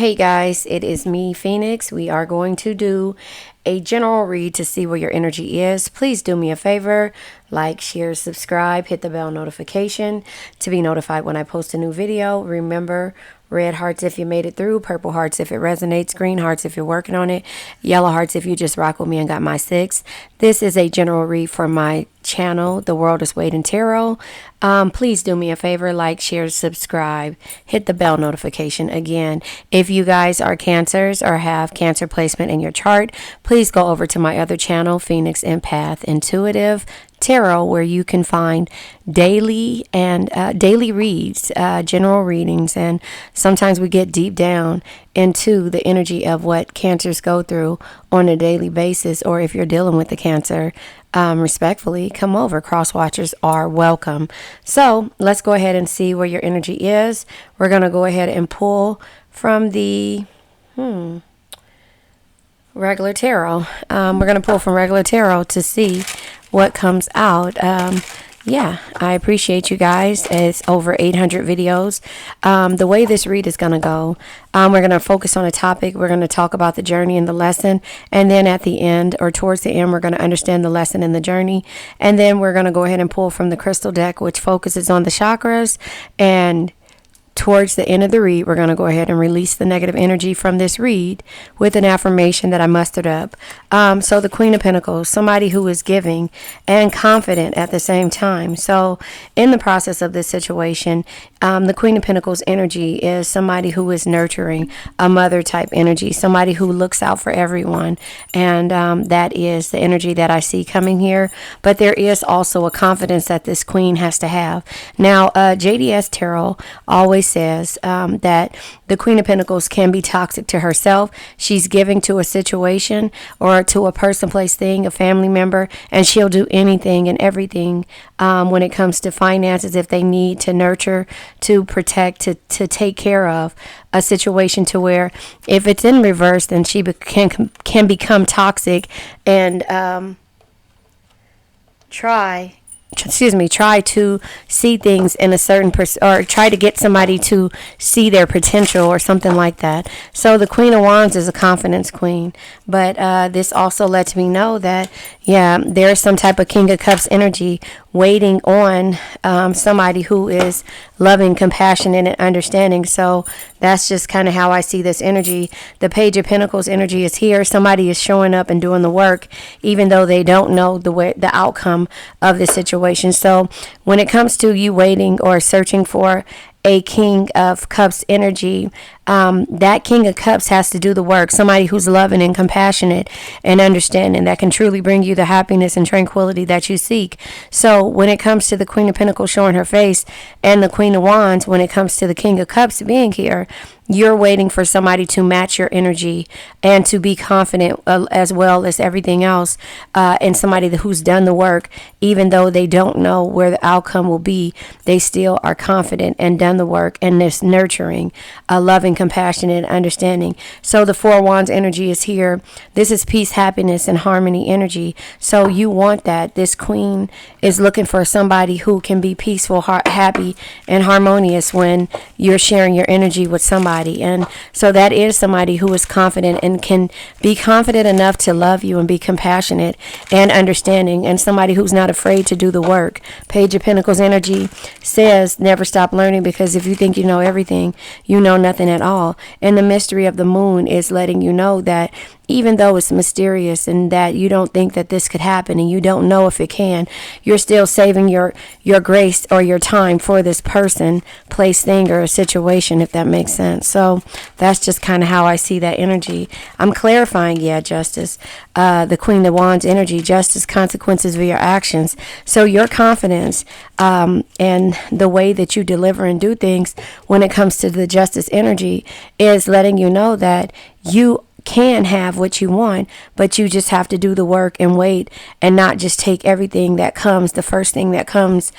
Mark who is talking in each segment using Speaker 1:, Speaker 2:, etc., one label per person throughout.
Speaker 1: Hey guys, it is me, Phoenix. We are going to do a general read to see where your energy is. Please do me a favor, like, share, subscribe, hit the bell notification to be notified when I post a new video. Remember, red hearts if you made it through, purple hearts if it resonates, green hearts if you're working on it, yellow hearts if you just rock with me and got my 6. This is a general read for my channel, The World is Waiting Tarot. Please do me a favor, like, share, subscribe, hit the bell notification. Again, if you guys are cancers or have cancer placement in your chart, please go over to my other channel, Phoenix Empath Intuitive Tarot, where you can find daily reads, general readings, and sometimes we get deep down into the energy of what cancers go through on a daily basis. Or if you're dealing with the cancer, respectfully, come over. Cross watchers are welcome. So let's go ahead and see where your energy is. We're going to go ahead and pull from the regular tarot. We're going to pull from regular tarot to see what comes out. Yeah, I appreciate you guys. It's over 800 videos. The way this read is going to go, we're going to focus on a topic. We're going to talk about the journey and the lesson. And then at the end, or towards the end, we're going to understand the lesson and the journey. And then we're going to go ahead and pull from the crystal deck, which focuses on the chakras. And towards the end of the read, we're going to go ahead and release the negative energy from this read with an affirmation that I mustered up. So the Queen of Pentacles, somebody who is giving and confident at the same time. So in the process of this situation, the Queen of Pentacles energy is somebody who is nurturing, a mother type energy, somebody who looks out for everyone. And that is the energy that I see coming here. But there is also a confidence that this queen has to have. Now, JDS Tarot always says that the Queen of Pentacles can be toxic to herself. She's giving to a situation or to a person, place, thing, a family member, and she'll do anything and everything when it comes to finances if they need to nurture, to protect, to take care of a situation, to where if it's in reverse, then she can become toxic and try to see things in a certain or try to get somebody to see their potential or something like that. So the Queen of Wands is a confidence queen, but this also lets me know that there's some type of King of Cups energy waiting on somebody who is loving, compassionate, and understanding. So that's just kind of how I see this energy. The Page of Pentacles energy is here. Somebody is showing up and doing the work, even though they don't know the outcome of the situation. So when it comes to you waiting or searching for a King of Cups energy, that King of Cups has to do the work. Somebody who's loving and compassionate and understanding, that can truly bring you the happiness and tranquility that you seek. So when it comes to the Queen of Pentacles showing her face and the Queen of Wands, when it comes to the King of Cups being here, you're waiting for somebody to match your energy and to be confident as well as everything else, and somebody who's done the work. Even though they don't know where the outcome will be, they still are confident and done the work, and this nurturing, loving, compassionate, understanding. So the Four of Wands energy is here. This is peace, happiness, and harmony energy. So you want that. This queen is looking for somebody who can be peaceful, happy, and harmonious when you're sharing your energy with somebody. And so that is somebody who is confident and can be confident enough to love you and be compassionate and understanding, and somebody who's not afraid to do the work. Page of Pentacles energy says never stop learning, because if you think you know everything, you know nothing at all. And the mystery of the moon is letting you know that even though it's mysterious and that you don't think that this could happen and you don't know if it can, you're still saving your grace or your time for this person, place, thing, or a situation, if that makes sense. So that's just kind of how I see that energy. I'm clarifying, justice. The Queen of Wands energy, justice, consequences of your actions. So your confidence and the way that you deliver and do things when it comes to the justice energy is letting you know that you can have what you want, but you just have to do the work and wait, and not just take everything that comes, the first thing that comes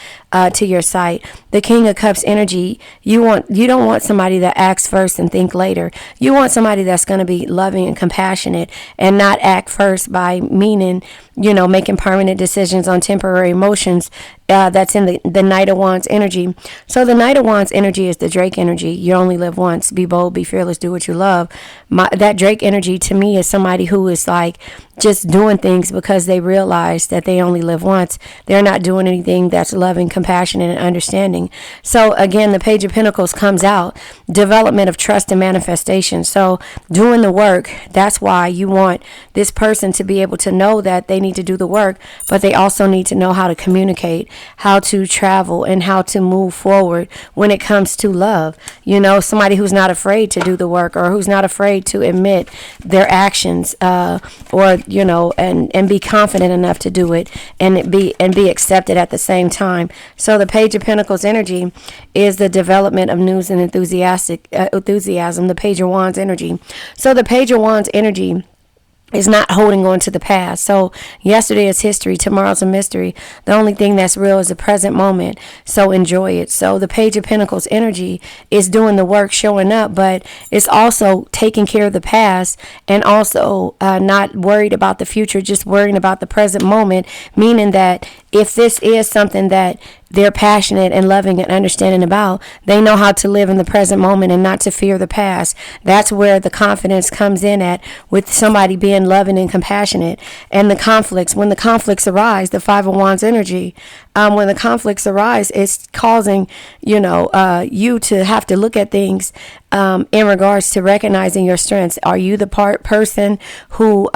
Speaker 1: to your sight. The King of Cups energy, you don't want somebody that acts first and think later. You want somebody that's going to be loving and compassionate and not act first by meaning, making permanent decisions on temporary emotions that's in the Knight of Wands energy. So the Knight of Wands energy is the Drake energy. You only live once. Be bold, be fearless, do what you love. That Drake energy to me is somebody who is like just doing things because they realize that they only live once. They're not doing anything that's loving, compassionate, and understanding. So again, the Page of Pentacles comes out, development of trust and manifestation. So doing the work, that's why you want this person to be able to know that they need to do the work, but they also need to know how to communicate, how to travel, and how to move forward when it comes to love. You know, somebody who's not afraid to do the work, or who's not afraid to admit their actions, or you know, and be confident enough to do it, and be accepted at the same time. So the Page of Pentacles energy is the development of news and enthusiasm. The Page of Wands energy. So the Page of Wands energy is not holding on to the past. So yesterday is history, tomorrow's a mystery. The only thing that's real is the present moment. So enjoy it. So the Page of Pentacles energy is doing the work, showing up, but it's also taking care of the past, and also not worried about the future, just worrying about the present moment, meaning that if this is something that they're passionate and loving and understanding about, they know how to live in the present moment and not to fear the past. That's where the confidence comes in at, with somebody being loving and compassionate. And the conflicts, when the conflicts arise, the Five of Wands energy, when the conflicts arise, it's causing, you to have to look at things in regards to recognizing your strengths. Are you the person who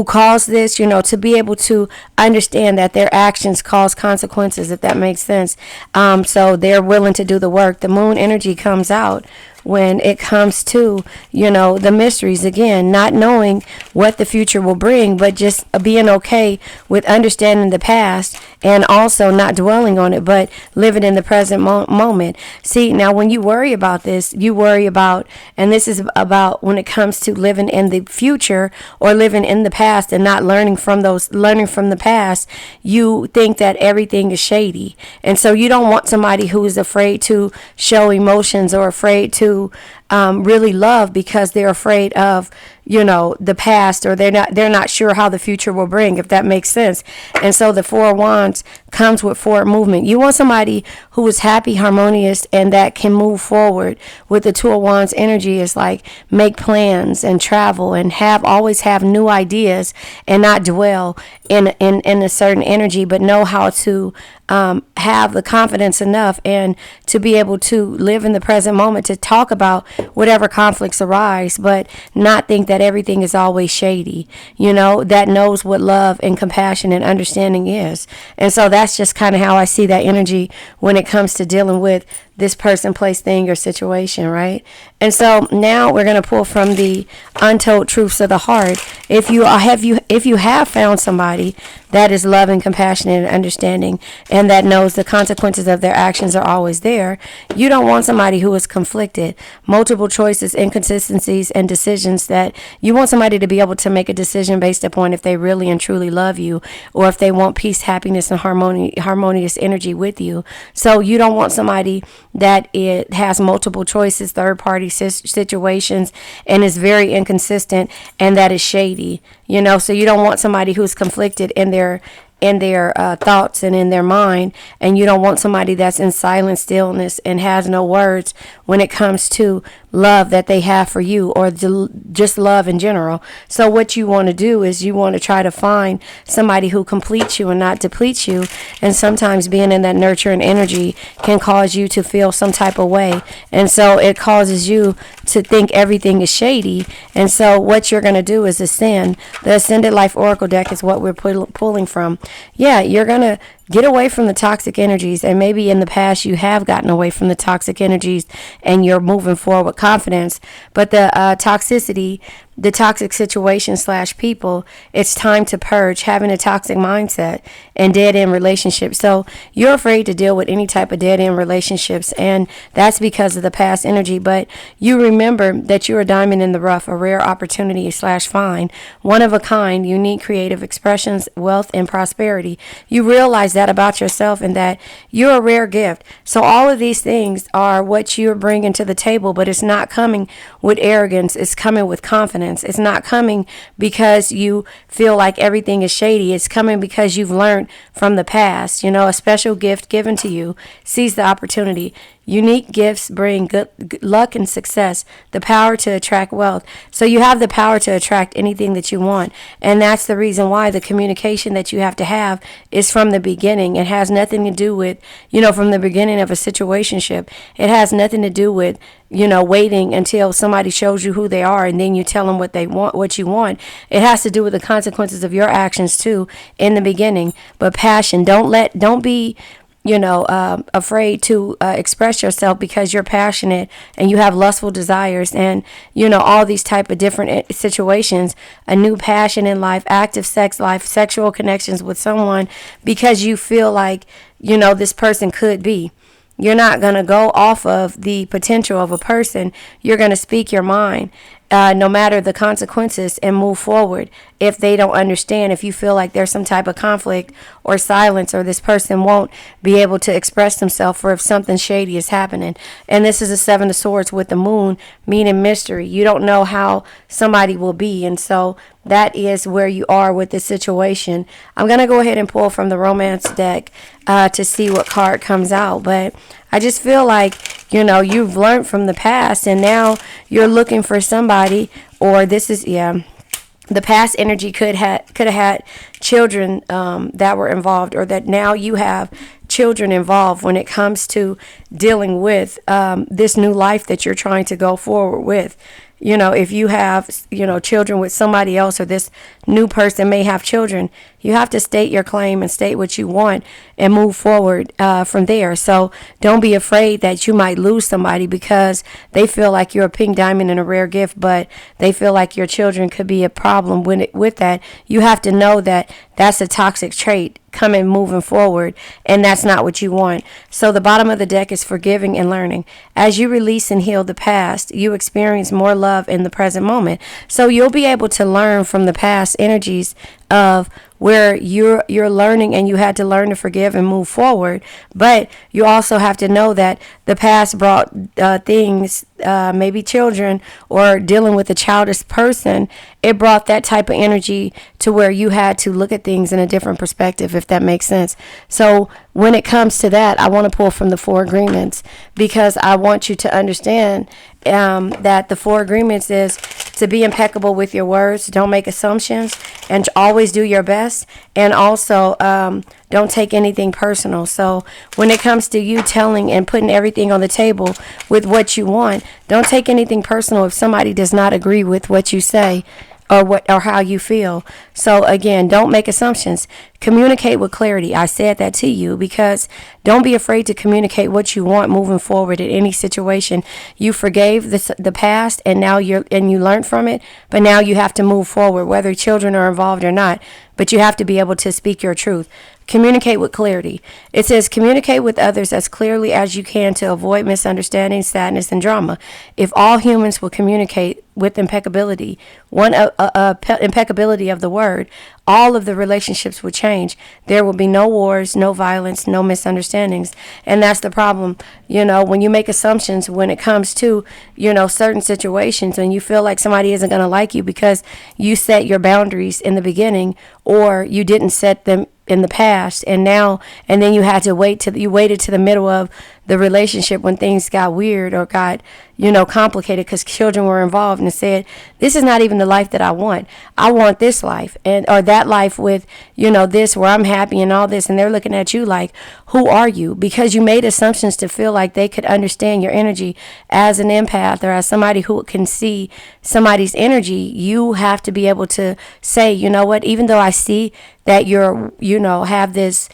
Speaker 1: caused this, to be able to understand that their actions cause consequences, if that makes sense. So they're willing to do the work. The Moon energy comes out when it comes to, the mysteries. Again, not knowing what the future will bring, but just being okay with understanding the past, and also not dwelling on it, but living in the present moment. See, now when you worry about this, you worry about, and this is about when it comes to living in the future or living in the past and not learning from the past, you think that everything is shady. And so you don't want somebody who is afraid to show emotions, or afraid to really love, because they're afraid of the past, or they're not sure how the future will bring, if that makes sense. And so the Four of Wands comes with forward movement. You want somebody who is happy, harmonious, and that can move forward. With the Two of Wands energy, is like make plans and travel and always have new ideas, and not dwell in a certain energy, but know how to have the confidence enough and to be able to live in the present moment, to talk about whatever conflicts arise, but not think that everything is always shady, that knows what love and compassion and understanding is. And so that's just kind of how I see that energy when it comes to dealing with this person, place, thing, or situation, right? And so now we're going to pull from the Untold Truths of the Heart. If you have found somebody that is loving, compassionate, and understanding, and that knows the consequences of their actions are always there, you don't want somebody who is conflicted, multiple choices, inconsistencies, and decisions. That you want somebody to be able to make a decision based upon if they really and truly love you, or if they want peace, happiness, and harmonious energy with you. So you don't want somebody that it has multiple choices, third-party situations, and is very inconsistent, and that is shady. So you don't want somebody who's conflicted in their thoughts and in their mind, and you don't want somebody that's in silent stillness and has no words when it comes to love that they have for you, or just love in general. So what you want to do is you want to try to find somebody who completes you and not depletes you. And sometimes being in that nurturing energy can cause you to feel some type of way, and so it causes you to think everything is shady. And so what you're going to do is ascend. The Ascended Life Oracle deck is what we're pulling from. Yeah, you're going to get away from the toxic energies, and maybe in the past you have gotten away from the toxic energies and you're moving forward with confidence. But the toxicity, the toxic situation / people, it's time to purge, having a toxic mindset and dead-end relationships. So you're afraid to deal with any type of dead-end relationships, and that's because of the past energy. But you remember that you're a diamond in the rough, a rare opportunity / find, one of a kind, unique creative expressions, wealth, and prosperity. You realize that about yourself, and that you're a rare gift. So all of these things are what you're bringing to the table, but it's not coming with arrogance. It's coming with confidence. confidence. It's not coming because you feel like everything is shady. It's coming because you've learned from the past. A special gift given to you. Seize the opportunity. Unique gifts bring good luck and success, the power to attract wealth. So you have the power to attract anything that you want. And that's the reason why the communication that you have to have is from the beginning. It has nothing to do with, from the beginning of a situationship. It has nothing to do with, waiting until somebody shows you who they are and then you tell them what they want, what you want. It has to do with the consequences of your actions too in the beginning. But passion, don't be afraid to express yourself because you're passionate and you have lustful desires and, all these type of different situations, a new passion in life, active sex life, sexual connections with someone because you feel like, this person could be. You're not going to go off of the potential of a person. You're going to speak your mind. No matter the consequences and move forward. If they don't understand, if you feel like there's some type of conflict or silence or this person won't be able to express themselves or if something shady is happening. And this is a 7 of Swords with the moon, meaning mystery. You don't know how somebody will be. And so that is where you are with this situation. I'm going to go ahead and pull from the romance deck to see what card comes out. But I just feel like, you've learned from the past and now you're looking for somebody, or this is, the past energy could have had children that were involved, or that now you have children involved when it comes to dealing with this new life that you're trying to go forward with. If you have, children with somebody else, or this new person may have children, you have to state your claim and state what you want and move forward from there. So don't be afraid that you might lose somebody because they feel like you're a pink diamond and a rare gift, but they feel like your children could be a problem with that. You have to know that that's a toxic trait moving forward, and that's not what you want. So the bottom of the deck is forgiving and learning. As you release and heal the past, you experience more love in the present moment. So you'll be able to learn from the past energies of where you're learning, and you had to learn to forgive and move forward. But you also have to know that the past brought things, maybe children or dealing with a childish person. It brought that type of energy to where you had to look at things in a different perspective, if that makes sense. So when it comes to that, I want to pull from the 4 agreements because I want you to understand that the 4 agreements is to be impeccable with your words, don't make assumptions, and always do your best, and also don't take anything personal. So when it comes to you telling and putting everything on the table with what you want, don't take anything personal if somebody does not agree with what you say or how you feel. So again, don't make assumptions. Communicate with clarity. I said that to you because don't be afraid to communicate what you want moving forward in any situation. You forgave the past and now you learned from it, but now you have to move forward, whether children are involved or not. But you have to be able to speak your truth. Communicate with clarity. It says communicate with others as clearly as you can to avoid misunderstanding, sadness, and drama. If all humans will communicate with impeccability, impeccability of the word, all of the relationships would change. There will be no wars, no violence, no misunderstandings. And that's the problem. When you make assumptions when it comes to, certain situations, and you feel like somebody isn't going to like you because you set your boundaries in the beginning or you didn't set them in the past, and then you had to waited to the middle of the relationship when things got weird or got complicated because children were involved, and said, this is not even the life that I want. I want this life or that life with this where I'm happy and all this, and they're looking at you like, who are you? Because you made assumptions to feel like they could understand your energy. As an empath or as somebody who can see somebody's energy, you have to be able to say, you know what, even though I see that you're have this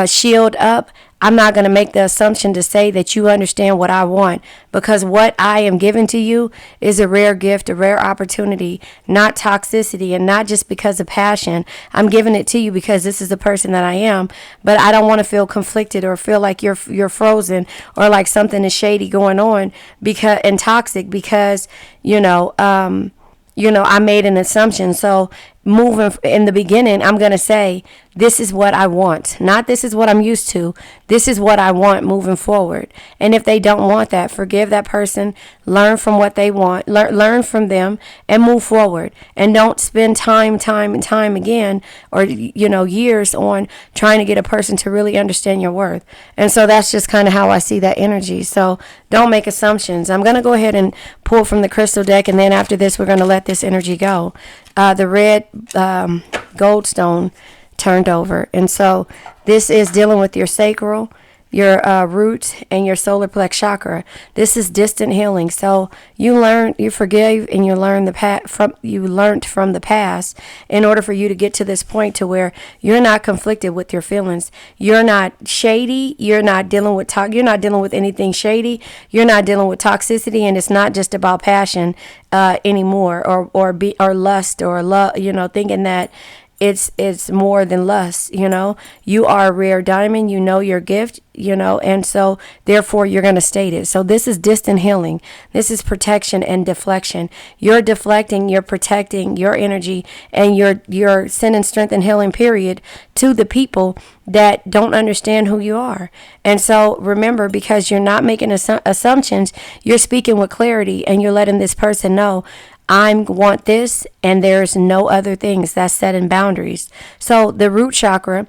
Speaker 1: shield up, I'm not going to make the assumption to say that you understand what I want, because what I am giving to you is a rare gift, a rare opportunity, not toxicity, and not just because of passion. I'm giving it to you because this is the person that I am, but I don't want to feel conflicted or feel like you're frozen or like something is shady going on and toxic because I made an assumption. So moving in the beginning, I'm going to say, this is what I want, not this is what I'm used to. This is what I want moving forward. And if they don't want that, forgive that person, learn from what they want, learn from them, and move forward. And don't spend time and time again, or, years on trying to get a person to really understand your worth. And so that's just kind of how I see that energy. So don't make assumptions. I'm going to go ahead and pull from the crystal deck, and then after this, we're going to let this energy go. The red gold stone turned over. And so this is dealing with your sacral, your roots, and your solar plex chakra. This is distant healing. So you forgive, and you learned from the past in order for you to get to this point to where you're not conflicted with your feelings. You're not shady. You're not dealing with you're not dealing with anything shady. You're not dealing with toxicity, and it's not just about passion anymore, or lust, or love. Thinking that it's more than lust. You are a rare diamond, your gift, and so therefore you're going to state it. So this is distant healing. This is protection and deflection. You're deflecting, you're protecting your energy, and you're sending strength and healing period to the people that don't understand who you are. And so remember, because you're not making assumptions, you're speaking with clarity, and you're letting this person know, I want this, and there's no other things. That's setting boundaries. So the root chakra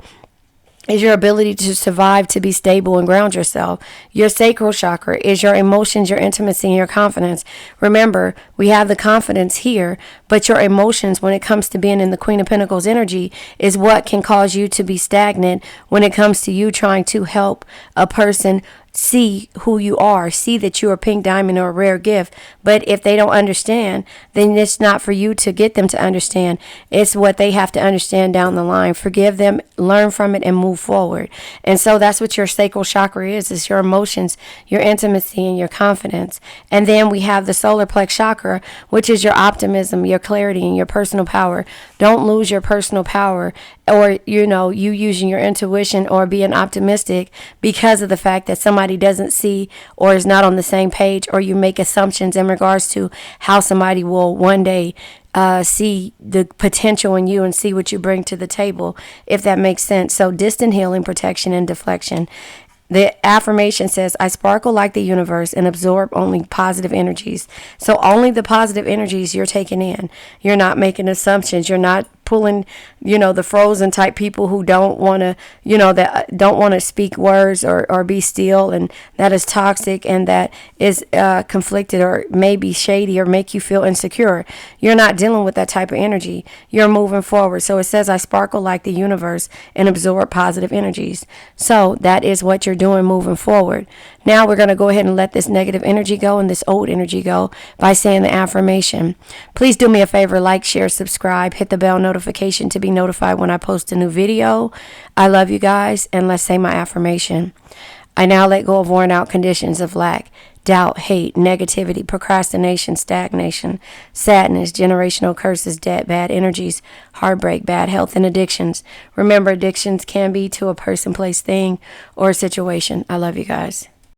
Speaker 1: is your ability to survive, to be stable, and ground yourself. Your sacral chakra is your emotions, your intimacy, and your confidence. Remember, we have the confidence here, but your emotions, when it comes to being in the Queen of Pentacles energy, is what can cause you to be stagnant when it comes to you trying to help a person see who you are, see that you're a pink diamond or a rare gift. But if they don't understand, then it's not for you to get them to understand. It's what they have to understand down the line. Forgive them, learn from it, and move forward. And so that's what your sacral chakra is. It's your emotions, your intimacy, and your confidence. And then we have the solar plex chakra, which is your optimism, your clarity, and your personal power. Don't lose your personal power, or you using your intuition or being optimistic because of the fact that somebody doesn't see or is not on the same page, or you make assumptions in regards to how somebody will one day see the potential in you and see what you bring to the table, if that makes sense. So distant healing, protection, and deflection. The affirmation says, I sparkle like the universe and absorb only positive energies. So only the positive energies you're taking in. You're not making assumptions. You're not pulling, the frozen type people who don't want to, that don't want to speak words or be still, and that is toxic, and that is conflicted, or maybe shady, or make you feel insecure. You're not dealing with that type of energy. You're moving forward. So it says, I sparkle like the universe and absorb positive energies. So that is what you're doing moving forward. Now we're going to go ahead and let this negative energy go and this old energy go by saying the affirmation. Please do me a favor, like, share, subscribe, hit the bell notification to be notified when I post a new video. I love you guys, and let's say my affirmation. I now let go of worn out conditions of lack, doubt, hate, negativity, procrastination, stagnation, sadness, generational curses, debt, bad energies, heartbreak, bad health, and addictions. Remember, addictions can be to a person, place, thing, or a situation. I love you guys.